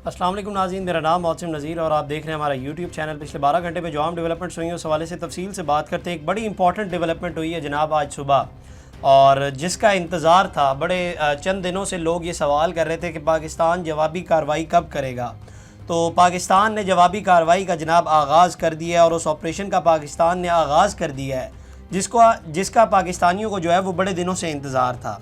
السلام علیکم ناظرین، میرا نام معتصم نذیر اور آپ دیکھ رہے ہیں ہمارا یوٹیوب چینل۔ پچھلے 12 گھنٹے میں جو عام ڈیولپمنٹس ہوئی ہیں اس حوالے سے تفصیل سے بات کرتے ہیں۔ ایک بڑی امپورٹنٹ ڈیولپمنٹ ہوئی ہے جناب آج صبح، اور جس کا انتظار تھا بڑے چند دنوں سے۔ لوگ یہ سوال کر رہے تھے کہ پاکستان جوابی کارروائی کب کرے گا، تو پاکستان نے جوابی کارروائی کا جناب آغاز کر دیا ہے، اور اس آپریشن کا پاکستان نے آغاز کر دیا ہے جس کا پاکستانیوں کو جو ہے وہ بڑے دنوں سے انتظار تھا۔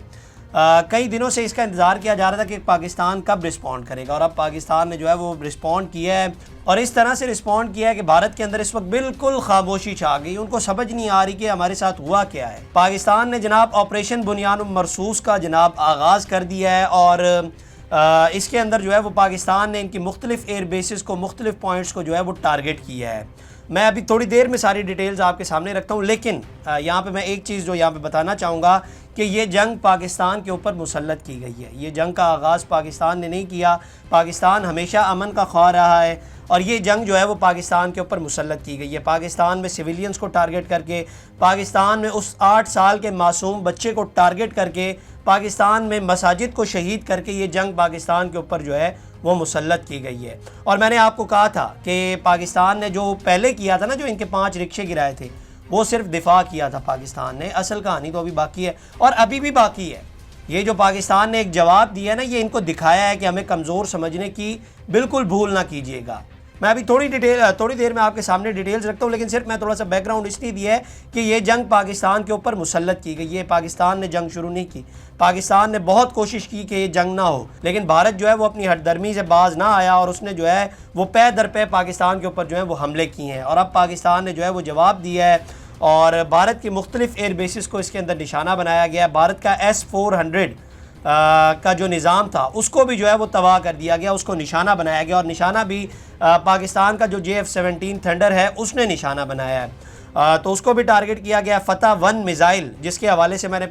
کئی دنوں سے اس کا انتظار کیا جا رہا تھا کہ پاکستان کب رسپونڈ کرے گا، اور اب پاکستان نے جو ہے وہ رسپونڈ کیا ہے، اور اس طرح سے رسپونڈ کیا ہے کہ بھارت کے اندر اس وقت بالکل خاموشی چھا گئی۔ ان کو سمجھ نہیں آ رہی کہ ہمارے ساتھ ہوا کیا ہے۔ پاکستان نے جناب آپریشن بنیان مرصوص کا جناب آغاز کر دیا ہے، اور اس کے اندر جو ہے وہ پاکستان نے ان کی مختلف ایئر بیسز کو، مختلف پوائنٹس کو جو ہے وہ ٹارگٹ کیا ہے۔ میں ابھی تھوڑی دیر میں ساری ڈیٹیلز آپ کے سامنے رکھتا ہوں، لیکن یہاں پہ میں ایک چیز جو یہاں پہ بتانا چاہوں گا کہ یہ جنگ پاکستان کے اوپر مسلط کی گئی ہے۔ یہ جنگ کا آغاز پاکستان نے نہیں کیا۔ پاکستان ہمیشہ امن کا خواہ رہا ہے، اور یہ جنگ جو ہے وہ پاکستان کے اوپر مسلط کی گئی ہے۔ پاکستان میں سویلینز کو ٹارگٹ کر کے، پاکستان میں اس 8 سال کے معصوم بچے کو ٹارگٹ کر کے، پاکستان میں مساجد کو شہید کر کے یہ جنگ پاکستان کے اوپر جو ہے وہ مسلط کی گئی ہے۔ اور میں نے آپ کو کہا تھا کہ پاکستان نے جو پہلے کیا تھا نا، جو ان کے 5 رکشے گرائے تھے، وہ صرف دفاع کیا تھا پاکستان نے۔ اصل کہانی تو ابھی باقی ہے، اور ابھی بھی باقی ہے۔ یہ جو پاکستان نے ایک جواب دیا نا، یہ ان کو دکھایا ہے کہ ہمیں کمزور سمجھنے کی بالکل بھول نہ کیجیے گا۔ میں ابھی تھوڑی دیر میں آپ کے سامنے ڈیٹیلز رکھتا ہوں، لیکن صرف میں تھوڑا سا بیک گراؤنڈ اس لیے دیا ہے کہ یہ جنگ پاکستان کے اوپر مسلط کی گئی ہے۔ پاکستان نے جنگ شروع نہیں کی۔ پاکستان نے بہت کوشش کی کہ یہ جنگ نہ ہو، لیکن بھارت جو ہے وہ اپنی ہٹ درمی سے باز نہ آیا، اور اس نے جو ہے وہ پے در پے پاکستان کے اوپر جو ہے وہ حملے کیے ہیں، اور اب پاکستان نے جو ہے وہ جواب دیا ہے، اور بھارت کی مختلف ایئر بیسز کو اس کے اندر نشانہ بنایا گیا ہے۔ بھارت کا S-400 کا جو نظام تھا اس کو بھی جو ہے وہ تباہ کر دیا گیا، اس کو نشانہ بنایا گیا، اور نشانہ بھی پاکستان کا جو JF-17 تھنڈر ہے اس نے نشانہ بنایا ہے، تو اس کو بھی ٹارگٹ کیا گیا۔ فتح 1 میزائل، جس کے حوالے سے میں نے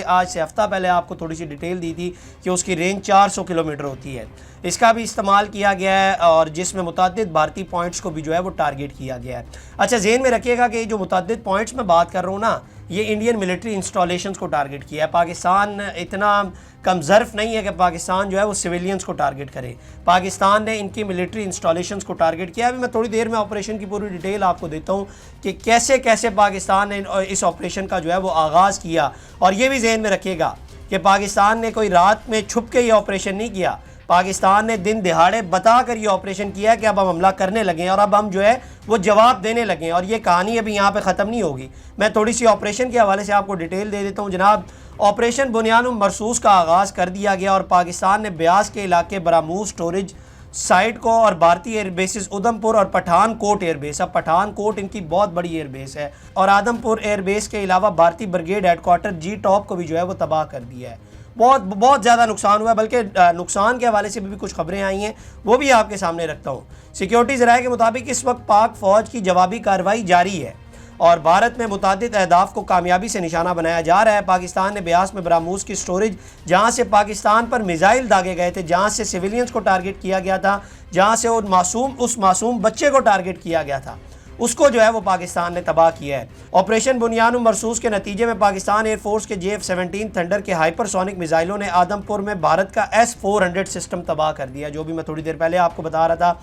آج سے ہفتہ پہلے آپ کو تھوڑی سی ڈیٹیل دی تھی کہ اس کی رینج 400 کلومیٹر ہوتی ہے، اس کا بھی استعمال کیا گیا ہے، اور جس میں متعدد بھارتی پوائنٹس کو بھی جو ہے وہ ٹارگٹ کیا گیا ہے۔ اچھا، ذہن میں رکھیے گا کہ یہ جو متعدد پوائنٹس میں بات کر رہا ہوں نا، یہ انڈین ملٹری انسٹالیشنز کو ٹارگٹ کیا ہے۔ پاکستان اتنا کم ظرف نہیں ہے کہ پاکستان جو ہے وہ سویلینز کو ٹارگٹ کرے۔ پاکستان نے ان کی ملٹری انسٹالیشنز کو ٹارگٹ کیا۔ ابھی میں تھوڑی دیر میں آپریشن کی پوری ڈیٹیل آپ کو دیتا ہوں کہ کیسے پاکستان نے اس آپریشن کا جو ہے وہ آغاز کیا، اور یہ بھی ذہن میں رکھیے گا کہ پاکستان نے کوئی رات میں چھپ کے یہ آپریشن نہیں کیا۔ پاکستان نے دن دہاڑے بتا کر یہ آپریشن کیا ہے کہ اب ہم حملہ کرنے لگے ہیں، اور اب ہم جو ہے وہ جواب دینے لگے ہیں، اور یہ کہانی ابھی یہاں پہ ختم نہیں ہوگی۔ میں تھوڑی سی آپریشن کے حوالے سے آپ کو ڈیٹیل دے دیتا ہوں جناب۔ آپریشن بنیان مرصوص کا آغاز کر دیا گیا، اور پاکستان نے بیاس کے علاقے براموس سٹوریج سائٹ کو، اور بھارتی ایئر بیسز ادھم پور اور پٹھان کوٹ ایئر بیس، اب پٹھان کوٹ ان کی بہت بڑی ایئر بیس ہے، اور آدم پور ایئر بیس کے علاوہ بھارتی بریگیڈ ہیڈ کوارٹر جی ٹاپ کو بھی جو ہے وہ تباہ کر دیا ہے۔ بہت زیادہ نقصان ہوا ہے، بلکہ نقصان کے حوالے سے بھی کچھ خبریں آئی ہیں، وہ بھی آپ کے سامنے رکھتا ہوں۔ سیکیورٹی ذرائع کے مطابق اس وقت پاک فوج کی جوابی کارروائی جاری ہے، اور بھارت میں متعدد اہداف کو کامیابی سے نشانہ بنایا جا رہا ہے۔ پاکستان نے بیاس میں براموس کی سٹوریج، جہاں سے پاکستان پر میزائل داغے گئے تھے، جہاں سے سویلینز کو ٹارگٹ کیا گیا تھا، جہاں سے اس معصوم بچے کو ٹارگٹ کیا گیا تھا، اس کو جو ہے وہ پاکستان نے تباہ کیا ہے۔ آپریشن بنیان مرصوص کے نتیجے میں پاکستان ایئر فورس کے JF-17 تھنڈر کے ہائپر سونک میزائلوں نے آدم پور میں بھارت کا S-400 سسٹم تباہ کر دیا، جو بھی میں تھوڑی دیر پہلے آپ کو بتا رہا تھا۔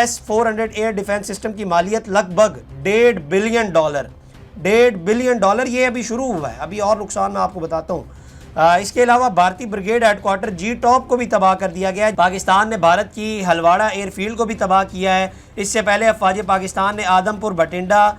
S-400 ایئر ڈیفنس سسٹم کی مالیت لگ بھگ $1.5 بلین، یہ ابھی شروع ہوا ہے، ابھی اور نقصان میں آپ کو بتاتا ہوں۔ اس کے علاوہ بھارتی بریگیڈ ہیڈ کوارٹر جی ٹاپ کو بھی تباہ کر دیا گیا ہے۔ پاکستان نے بھارت کی ہلواڑہ ایئر فیلڈ کو بھی تباہ کیا ہے۔ اس سے پہلے افواج پاکستان نے آدم پور، بٹنڈا،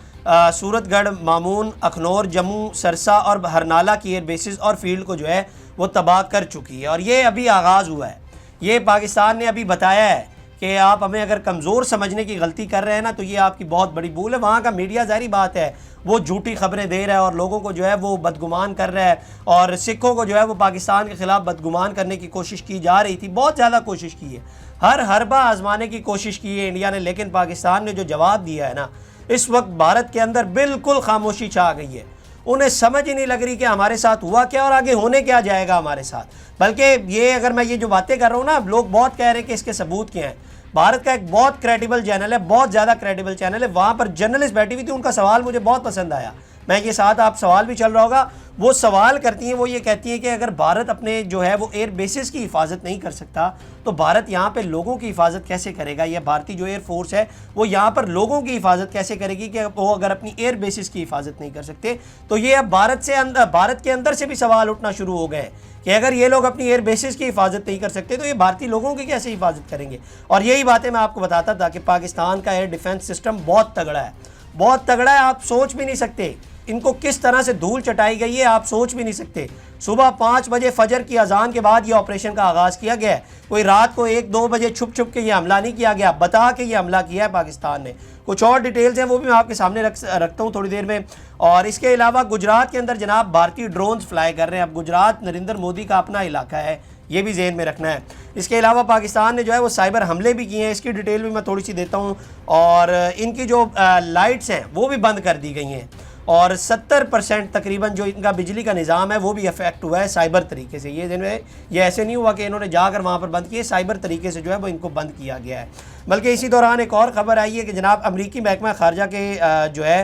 سورت گڑھ، مامون، اخنور، جموں، سرسا اور ہرنالہ کی ایئر بیسز اور فیلڈ کو جو ہے وہ تباہ کر چکی ہے، اور یہ ابھی آغاز ہوا ہے۔ یہ پاکستان نے ابھی بتایا ہے کہ آپ ہمیں اگر کمزور سمجھنے کی غلطی کر رہے ہیں نا، تو یہ آپ کی بہت بڑی بھول ہے۔ وہاں کا میڈیا ظاہری بات ہے وہ جھوٹی خبریں دے رہا ہے، اور لوگوں کو جو ہے وہ بدگمان کر رہا ہے، اور سکھوں کو جو ہے وہ پاکستان کے خلاف بدگمان کرنے کی کوشش کی جا رہی تھی، بہت زیادہ کوشش کی ہے، ہر حربہ آزمانے کی کوشش کی ہے انڈیا نے، لیکن پاکستان نے جو جواب دیا ہے نا، اس وقت بھارت کے اندر بالکل خاموشی چھا گئی ہے۔ انہیں سمجھ ہی نہیں لگ رہی کہ ہمارے ساتھ ہوا کیا اور آگے ہونے کیا جائے گا ہمارے ساتھ۔ بلکہ یہ اگر میں یہ جو باتیں کر رہا ہوں نا، لوگ بہت کہہ رہے ہیں کہ اس کے ثبوت کیا ہیں۔ بھارت کا ایک بہت کریڈیبل چینل ہے، بہت زیادہ کریڈیبل چینل ہے، وہاں پر جرنلسٹ بیٹھی ہوئی تھی، ان کا سوال مجھے بہت پسند آیا۔ میں یہ ساتھ آپ سوال بھی چل رہا ہوگا، وہ سوال کرتی ہیں، وہ یہ کہتی ہیں کہ اگر بھارت اپنے جو ہے وہ ایئر بیسز کی حفاظت نہیں کر سکتا تو بھارت یہاں پہ لوگوں کی حفاظت کیسے کرے گا؟ یا بھارتی جو ایئر فورس ہے وہ یہاں پر لوگوں کی حفاظت کیسے کرے گی کہ وہ اگر اپنی ایئر بیسز کی حفاظت نہیں کر سکتے؟ تو یہ اب بھارت کے اندر سے بھی سوال اٹھنا شروع ہو گئے کہ اگر یہ لوگ اپنی ایئر بیسز کی حفاظت نہیں کر سکتے تو یہ بھارتی لوگوں کی کیسے حفاظت کریں گے؟ اور یہی باتیں میں آپ کو بتاتا تھا کہ پاکستان کا ایئر ڈیفنس سسٹم بہت تگڑا ہے، بہت تگڑا ہے، آپ سوچ بھی نہیں سکتے ان کو کس طرح سے دھول چٹائی گئی ہے، آپ سوچ بھی نہیں سکتے۔ صبح 5 بجے فجر کی اذان کے بعد یہ آپریشن کا آغاز کیا گیا ہے، کوئی رات کو 1-2 بجے چھپ کے یہ حملہ نہیں کیا گیا، بتا کے یہ حملہ کیا ہے پاکستان نے۔ کچھ اور ڈیٹیلز ہیں وہ بھی میں آپ کے سامنے رکھتا ہوں تھوڑی دیر میں۔ اور اس کے علاوہ گجرات کے اندر جناب بھارتی ڈرونز فلائی کر رہے ہیں۔ اب گجرات نریندر مودی کا اپنا علاقہ ہے، یہ بھی ذہن میں رکھنا ہے۔ اس کے علاوہ پاکستان نے جو ہے وہ سائبر حملے بھی کیے ہیں، اس کی ڈیٹیل بھی میں تھوڑی سی دیتا ہوں۔ اور ان کی جو لائٹس ہیں وہ بھی بند کر دی گئی ہیں، اور 70% تقریباً جو ان کا بجلی کا نظام ہے وہ بھی افیکٹ ہوا ہے سائبر طریقے سے۔ یہ ایسے نہیں ہوا کہ انہوں نے جا کر وہاں پر بند کیے، سائبر طریقے سے جو ہے وہ ان کو بند کیا گیا ہے۔ بلکہ اسی دوران ایک اور خبر آئی ہے کہ جناب امریکی محکمہ خارجہ کے جو ہے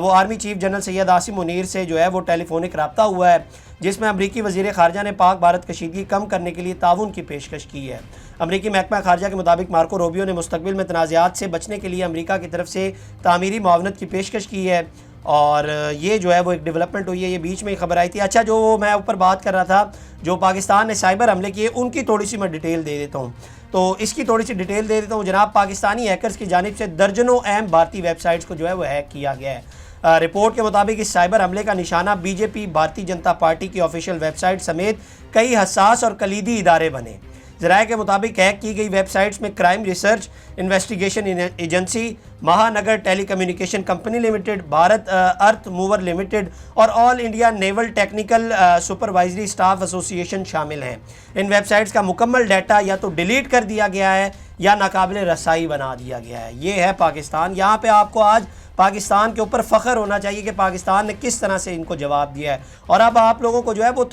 وہ army chief general Syed Asim Munir سے جو ہے وہ ٹیلی فونک رابطہ ہوا ہے، جس میں امریکی وزیر خارجہ نے پاک بھارت کشیدگی کم کرنے کے لیے تعاون کی پیشکش کی ہے۔ امریکی محکمہ خارجہ کے مطابق مارکو روبیو نے مستقبل میں تنازعات سے بچنے کے لیے امریکہ کی طرف سے تعمیری معاونت کی پیشکش کی ہے، اور یہ جو ہے وہ ایک ڈیولپمنٹ ہوئی ہے، یہ بیچ میں ہی خبر آئی تھی۔ اچھا، جو میں اوپر بات کر رہا تھا جو پاکستان نے سائبر حملے کیے ان کی تھوڑی سی میں ڈیٹیل دے دیتا ہوں، تو اس کی تھوڑی سی ڈیٹیل دے دیتا ہوں۔ جناب پاکستانی ہیکرز کی جانب سے درجنوں اہم بھارتی ویب سائٹس کو جو ہے وہ ہیک کیا گیا ہے۔ رپورٹ کے مطابق اس سائبر حملے کا نشانہ بی جے پی، بھارتی جنتا پارٹی کی آفیشیل ویب سائٹ سمیت کئی حساس اور کلیدی ادارے بنے۔ ذرائع کے مطابق ہیک کی گئی ویب سائٹس میں crime research investigation agency, Mahanagar ٹیلی کمیونیکیشن کمپنی لمیٹڈ، بھارت ارتھ موور لمیٹڈ اور آل انڈیا نیول ٹیکنیکل سپروائزری اسٹاف ایسوسی ایشن شامل ہیں۔ ان ویب سائٹس کا مکمل ڈیٹا یا تو ڈیلیٹ کر دیا گیا ہے یا ناقابل رسائی بنا دیا گیا ہے۔ یہ ہے پاکستان۔ یہاں پہ آپ کو آج پاکستان کے اوپر فخر ہونا چاہیے کہ پاکستان نے کس طرح سے ان کو جواب دیا ہے۔ اور اب آپ لوگوں کو جو ہے وہ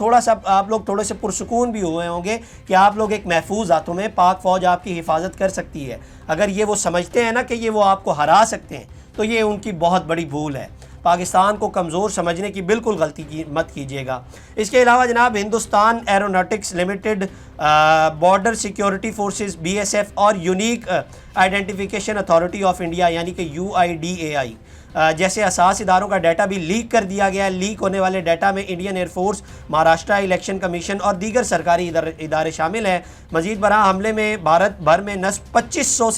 آپ لوگ تھوڑے سے پرسکون بھی ہوئے ہوں گے کہ آپ لوگ ایک محفوظ ہاتھوں میں پاک فوج آپ کی حفاظت کر سکتی ہے۔ اگر یہ وہ سمجھتے ہیں نا کہ یہ وہ آپ کو ہرا سکتے ہیں تو یہ ان کی بہت بڑی بھول ہے۔ پاکستان کو کمزور سمجھنے کی بالکل غلطی مت کیجیے گا۔ اس کے علاوہ جناب Hindustan aeronautics limited, border security forces B S F اور unique identification authority of India یعنی کہ UIDAI جیسے اساس اداروں کا ڈیٹا بھی لیک کر دیا گیا ہے۔ لیک ہونے والے ڈیٹا میں Indian air force, Maharashtra election commission اور دیگر سرکاری ادارے شامل ہیں۔ مزید برآں حملے میں بھارت بھر میں نصب 2500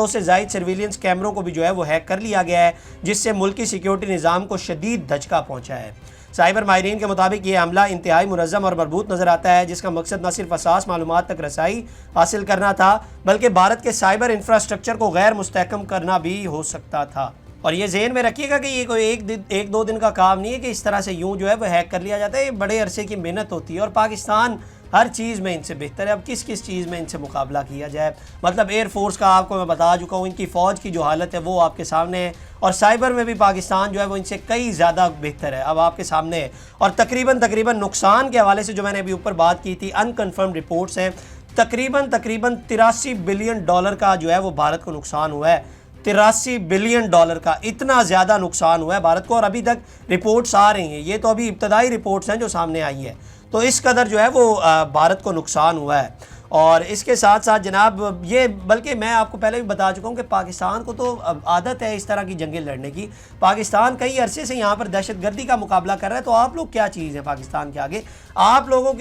سے زائد سرویلنس کیمروں کو بھی جو ہے وہ ہیک کر لیا گیا ہے، جس سے ملکی سیکیورٹی نظام کو شدید دھچکا پہنچا ہے۔ سائبر ماہرین کے مطابق یہ حملہ انتہائی منظم اور مربوط نظر آتا ہے، جس کا مقصد نہ صرف حساس معلومات تک رسائی حاصل کرنا تھا بلکہ بھارت کے سائبر انفراسٹرکچر کو غیر مستحکم کرنا بھی ہو سکتا تھا۔ اور یہ ذہن میں رکھیے گا کہ یہ کوئی ایک دو دن کا کام نہیں ہے کہ اس طرح سے یوں جو ہے وہ ہیک کر لیا جاتا ہے، یہ بڑے عرصے کی محنت ہوتی ہے، اور پاکستان ہر چیز میں ان سے بہتر ہے۔ اب کس چیز میں ان سے مقابلہ کیا جائے؟ مطلب ایئر فورس کا آپ کو میں بتا چکا ہوں، ان کی فوج کی جو حالت ہے وہ آپ کے سامنے ہے، اور سائبر میں بھی پاکستان جو ہے وہ ان سے کئی زیادہ بہتر ہے، اب آپ کے سامنے ہے۔ اور تقریباً نقصان کے حوالے سے جو میں نے ابھی اوپر بات کی تھی، انکنفرم رپورٹس ہیں، تقریباً $83 بلین کا جو ہے وہ بھارت کو نقصان ہوا ہے۔ $83 بلین کا اتنا زیادہ نقصان ہوا ہے بھارت کو، اور ابھی تک رپورٹس آ رہی ہیں، یہ تو ابھی ابتدائی رپورٹس ہیں جو سامنے آئی ہیں، تو اس قدر جو ہے وہ بھارت کو نقصان ہوا ہے۔ اور اس کے ساتھ ساتھ جناب یہ، بلکہ میں آپ کو پہلے بھی بتا چکا ہوں کہ پاکستان کو تو عادت ہے اس طرح کی جنگیں لڑنے کی۔ پاکستان کئی عرصے سے یہاں پر دہشت گردی کا مقابلہ کر رہا ہے، تو آپ لوگ کیا چیز ہیں پاکستان کے آگے؟ آپ لوگوں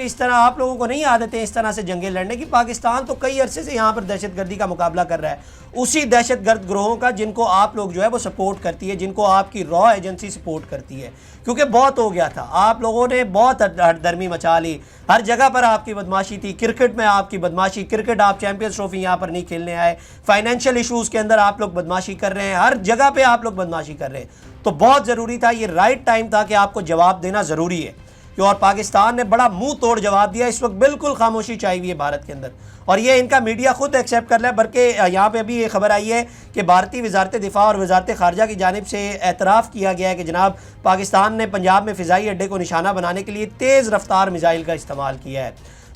کو نہیں عادت ہے اس طرح سے جنگیں لڑنے کی۔ پاکستان تو کئی عرصے سے یہاں پر دہشت گردی کا مقابلہ کر رہا ہے، اسی دہشت گرد گروہوں کا جن کو آپ لوگ جو ہے وہ سپورٹ کرتی ہے، جن کو آپ کی را ایجنسی سپورٹ کرتی ہے، کیونکہ بہت ہو گیا تھا، آپ لوگوں نے بہت ہٹ درمی مچا لی، ہر جگہ پر آپ کی بدماشی تھی۔ کرکٹ میں آپ کی بدماشی، کرکٹ آپ چیمپئنز ٹرافی یہاں پر نہیں کھیلنے آئے، فائنینشیل ایشوز کے اندر آپ لوگ بدماشی کر رہے ہیں، ہر جگہ پہ آپ لوگ بدماشی کر رہے ہیں، تو بہت ضروری تھا، یہ رائٹ ٹائم تھا کہ آپ کو جواب دینا ضروری ہے، اور پاکستان نے بڑا منہ توڑ جواب دیا۔ اس وقت بالکل خاموشی چاہیے ہوئی ہے بھارت کے اندر، اور یہ ان کا میڈیا خود ایکسیپٹ کر رہا ہے، بلکہ یہاں پہ ابھی یہ خبر آئی ہے کہ بھارتی وزارت دفاع اور وزارت خارجہ کی جانب سے اعتراف کیا گیا ہے کہ جناب پاکستان نے پنجاب میں فضائی اڈے کو نشانہ بنانے کے لیے تیز رفتار میزائل کا استعمال کیا ہے۔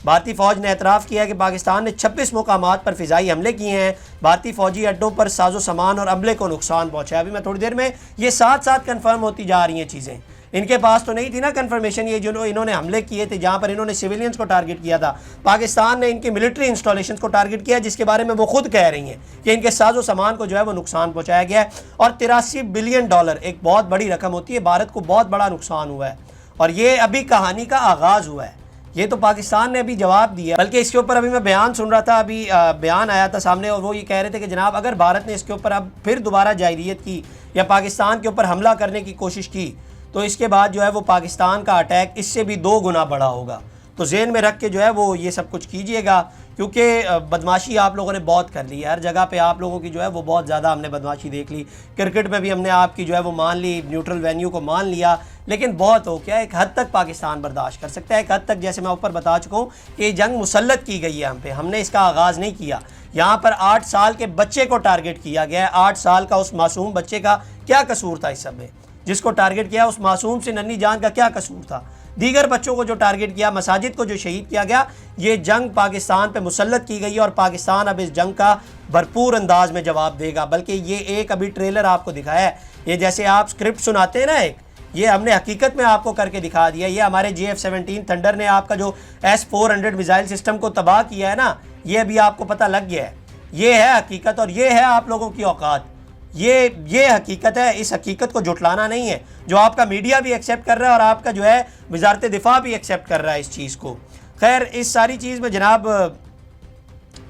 بھارتی فوج نے اعتراف کیا ہے کہ پاکستان نے 26 مقامات پر فضائی حملے کیے ہیں، بھارتی فوجی اڈوں پر ساز و سامان اور عملے کو نقصان پہنچا ہے۔ ابھی میں تھوڑی دیر میں یہ ساتھ ساتھ کنفرم ہوتی جا رہی ہیں چیزیں، ان کے پاس تو نہیں تھی نا کنفرمیشن، یہ جو انہوں نے حملے کیے تھے جہاں پر انہوں نے سویلینز کو ٹارگٹ کیا تھا، پاکستان نے ان کی ملٹری انسٹالیشنز کو ٹارگٹ کیا جس کے بارے میں وہ خود کہہ رہی ہیں کہ ان کے ساز و سامان کو جو ہے وہ نقصان پہنچایا گیا ہے، اور $83 بلین ایک بہت بڑی رقم ہوتی ہے، بھارت کو بہت بڑا نقصان ہوا ہے، اور یہ ابھی کہانی کا آغاز ہوا ہے۔ یہ تو پاکستان نے ابھی جواب دیا، بلکہ اس کے اوپر ابھی میں بیان سن رہا تھا، ابھی بیان آیا تھا سامنے، اور وہ یہ کہہ رہے تھے کہ جناب اگر بھارت نے اس کے اوپر اب پھر دوبارہ جارحیت کی یا پاکستان کے اوپر حملہ کرنے کی کوشش کی تو اس کے بعد جو ہے وہ پاکستان کا اٹیک اس سے بھی 2 گنا بڑا ہوگا۔ تو ذہن میں رکھ کے جو ہے وہ یہ سب کچھ کیجئے گا، کیونکہ بدماشی آپ لوگوں نے بہت کر لی ہے، ہر جگہ پہ آپ لوگوں کی جو ہے وہ بہت زیادہ ہم نے بدماشی دیکھ لی، کرکٹ میں بھی ہم نے آپ کی جو ہے وہ مان لی، نیوٹرل وینیو کو مان لیا، لیکن بہت ہو گیا، ایک حد تک پاکستان برداشت کر سکتا ہے، ایک حد تک جیسے میں اوپر بتا چکا ہوں کہ یہ جنگ مسلط کی گئی ہے ہم پہ، ہم نے اس کا آغاز نہیں کیا، یہاں پر 8 سال کے بچے کو ٹارگٹ کیا گیا ہے، 8 سال کا اس معصوم بچے کا کیا قصور تھا اس سب میں، جس کو ٹارگٹ کیا اس معصوم سے ننھی جان کا کیا قصور تھا، دیگر بچوں کو جو ٹارگٹ کیا، مساجد کو جو شہید کیا گیا، یہ جنگ پاکستان پہ مسلط کی گئی ہے، اور پاکستان اب اس جنگ کا بھرپور انداز میں جواب دے گا، بلکہ یہ ایک ابھی ٹریلر آپ کو دکھایا ہے، یہ جیسے آپ سکرپٹ سناتے ہیں نا ایک، یہ ہم نے حقیقت میں آپ کو کر کے دکھا دیا، یہ ہمارے JF-17 تھنڈر نے آپ کا جو S-400 میزائل سسٹم کو تباہ کیا ہے نا، یہ ابھی آپ کو پتہ لگ گیا ہے، یہ ہے حقیقت، اور یہ ہے آپ لوگوں کی اوقات، یہ حقیقت ہے، اس حقیقت کو جھٹلانا نہیں ہے، جو آپ کا میڈیا بھی ایکسیپٹ کر رہا ہے اور آپ کا جو ہے وزارت دفاع بھی ایکسیپٹ کر رہا ہے اس چیز کو۔ خیر اس ساری چیز میں جناب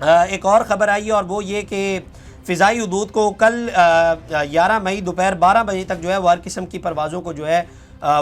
ایک اور خبر آئی ہے، اور وہ یہ کہ فضائی حدود کو کل 11 مئی دوپہر 12 بجے تک جو ہے وہ ہر قسم کی پروازوں کو جو ہے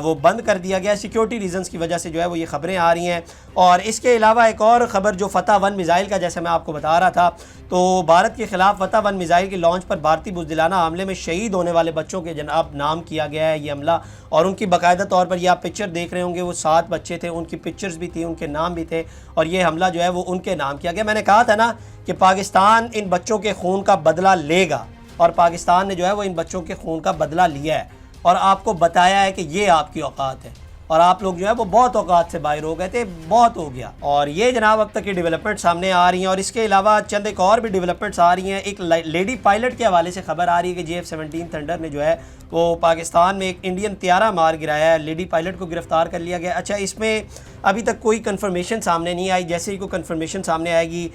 وہ بند کر دیا گیا، سیکیورٹی ریزنز کی وجہ سے جو ہے وہ یہ خبریں آ رہی ہیں۔ اور اس کے علاوہ ایک اور خبر جو فتح 1 میزائل کا، جیسے میں آپ کو بتا رہا تھا، تو بھارت کے خلاف فتح 1 میزائل کے لانچ پر بھارتی بزدلانہ حملے میں شہید ہونے والے بچوں کے جناب نام کیا گیا ہے یہ حملہ، اور ان کی باقاعدہ طور پر یہ آپ پکچر دیکھ رہے ہوں گے، وہ 7 بچے تھے، ان کی پکچرز بھی تھی، ان کے نام بھی تھے، اور یہ حملہ جو ہے وہ ان کے نام کیا گیا۔ میں نے کہا تھا نا کہ پاکستان ان بچوں کے خون کا بدلہ لے گا، اور پاکستان نے جو ہے وہ ان بچوں کے خون کا بدلہ لیا ہے، اور آپ کو بتایا ہے کہ یہ آپ کی اوقات ہے، اور آپ لوگ جو ہے وہ بہت اوقات سے باہر ہو گئے تھے، بہت ہو گیا۔ اور یہ جناب اب تک کی ڈیولپمنٹ سامنے آ رہی ہیں، اور اس کے علاوہ چند ایک اور بھی ڈیولپمنٹس آ رہی ہیں۔ ایک لیڈی پائلٹ کے حوالے سے خبر آ رہی ہے کہ JF-17 تھنڈر نے جو ہے وہ پاکستان میں ایک انڈین طیارہ مار گرایا ہے، لیڈی پائلٹ کو گرفتار کر لیا گیا۔ اچھا اس میں ابھی تک کوئی کنفرمیشن سامنے نہیں آئی، جیسے ہی کوئی کنفرمیشن سامنے آئے گی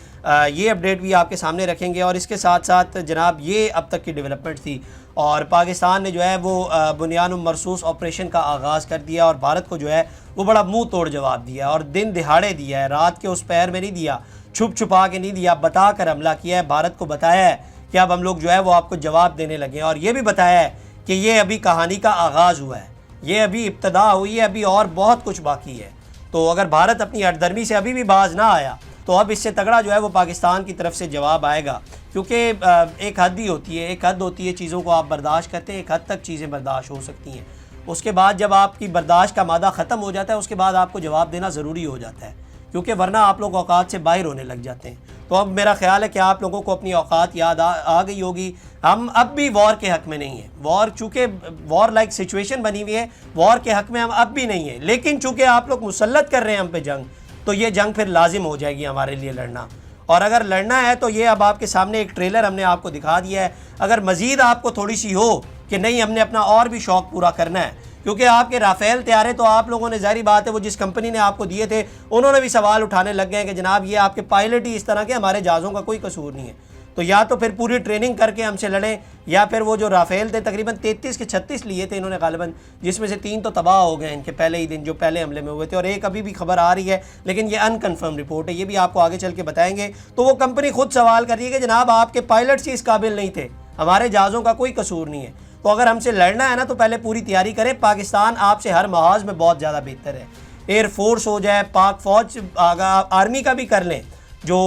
یہ اپڈیٹ بھی آپ کے سامنے رکھیں گے، اور اس کے ساتھ ساتھ جناب یہ اب تک کی ڈیولپمنٹ تھی، اور پاکستان نے جو ہے وہ بنیان مرصوص آپریشن کا آغاز کر دیا، اور بھارت کو جو ہے وہ بڑا منہ توڑ جواب دیا، اور دن دہاڑے دیا ہے، رات کے اس پیر میں نہیں دیا، چھپ چھپا کے نہیں دیا، بتا کر حملہ کیا ہے، بھارت کو بتایا ہے کہ اب ہم لوگ جو ہے وہ آپ کو جواب دینے لگے ہیں، اور یہ بھی بتایا ہے کہ یہ ابھی کہانی کا آغاز ہوا ہے، یہ ابھی ابتدا ہوئی ہے، ابھی اور بہت کچھ باقی ہے۔ تو اگر بھارت اپنی ہٹ درمی سے ابھی بھی باز نہ آیا تو اب اس سے تگڑا جو ہے وہ پاکستان کی طرف سے جواب آئے گا، کیونکہ ایک حد ہی ہوتی ہے، ایک حد ہوتی ہے چیزوں کو آپ برداشت کرتے ہیں، ایک حد تک چیزیں برداشت ہو سکتی ہیں، اس کے بعد جب آپ کی برداشت کا مادہ ختم ہو جاتا ہے اس کے بعد آپ کو جواب دینا ضروری ہو جاتا ہے، کیونکہ ورنہ آپ لوگ اوقات سے باہر ہونے لگ جاتے ہیں۔ تو اب میرا خیال ہے کہ آپ لوگوں کو اپنی اوقات یاد آ گئی ہوگی، ہم اب بھی وار کے حق میں نہیں ہیں، وار چونکہ وار لائک سچویشن بنی ہوئی ہے، وار کے حق میں ہم اب بھی نہیں ہیں، لیکن چونکہ آپ لوگ مسلط کر رہے ہیں ہم پہ جنگ، تو یہ جنگ پھر لازم ہو جائے گی ہمارے لیے لڑنا، اور اگر لڑنا ہے تو یہ اب آپ کے سامنے ایک ٹریلر ہم نے آپ کو دکھا دیا ہے۔ اگر مزید آپ کو تھوڑی سی ہو کہ نہیں ہم نے اپنا اور بھی شوق پورا کرنا ہے، کیونکہ آپ کے رافیل طیارے تو آپ لوگوں نے ظاہری بات ہے وہ جس کمپنی نے آپ کو دیے تھے انہوں نے بھی سوال اٹھانے لگ گئے ہیں کہ جناب یہ آپ کے پائلٹ ہی اس طرح کے، ہمارے جہازوں کا کوئی قصور نہیں ہے، تو یا تو پھر پوری ٹریننگ کر کے ہم سے لڑیں، یا پھر وہ جو رافیل تھے تقریباً 33 کے 36 لیے تھے انہوں نے غالباً، جس میں سے 3 تو تباہ ہو گئے ان کے پہلے ہی دن جو پہلے حملے میں ہوئے تھے، اور ایک ابھی بھی خبر آ رہی ہے لیکن یہ ان کنفرم رپورٹ ہے، یہ بھی آپ کو آگے چل کے بتائیں گے۔ تو وہ کمپنی خود سوال کر رہی ہے کہ جناب آپ کے پائلٹس ہی اس قابل نہیں تھے، ہمارے جہازوں کا کوئی قصور نہیں ہے، تو اگر ہم سے لڑنا ہے نا تو پہلے پوری تیاری کریں، پاکستان آپ سے ہر محاذ میں بہت زیادہ بہتر ہے، ایئر فورس ہو جائے، پاک فوج آرمی کا بھی کر لیں جو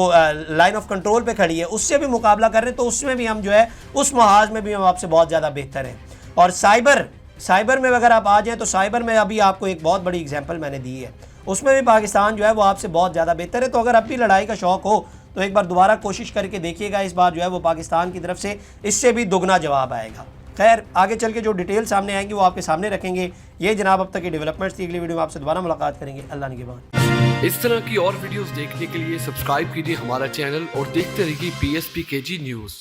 لائن آف کنٹرول پہ کھڑی ہے اس سے بھی مقابلہ کر رہے ہیں، تو اس میں بھی ہم جو ہے اس محاذ میں بھی ہم آپ سے بہت زیادہ بہتر ہیں۔ اور سائبر میں اگر آپ آ جائیں تو سائبر میں ابھی آپ کو ایک بہت بڑی اگزامپل میں نے دی ہے، اس میں بھی پاکستان جو ہے وہ آپ سے بہت زیادہ بہتر ہے، تو اگر اب بھی لڑائی کا شوق ہو تو ایک بار دوبارہ کوشش کر کے دیکھیے گا، اس بار جو ہے وہ پاکستان کی طرف سے اس سے بھی دگنا جواب آئے گا۔ خیر آگے چل کے جو ڈیٹیل سامنے آئیں گی وہ آپ کے سامنے رکھیں گے۔ یہ جناب اب تک کی ڈیولپمنٹس تھی، اگلی ویڈیو میں آپ سے دوبارہ ملاقات کریں گے، اللہ نگہبان۔ اس طرح کی اور ویڈیوز دیکھنے کے لیے سبسکرائب کیجیے ہمارا چینل اور دیکھتے رہیے PSPKG نیوز۔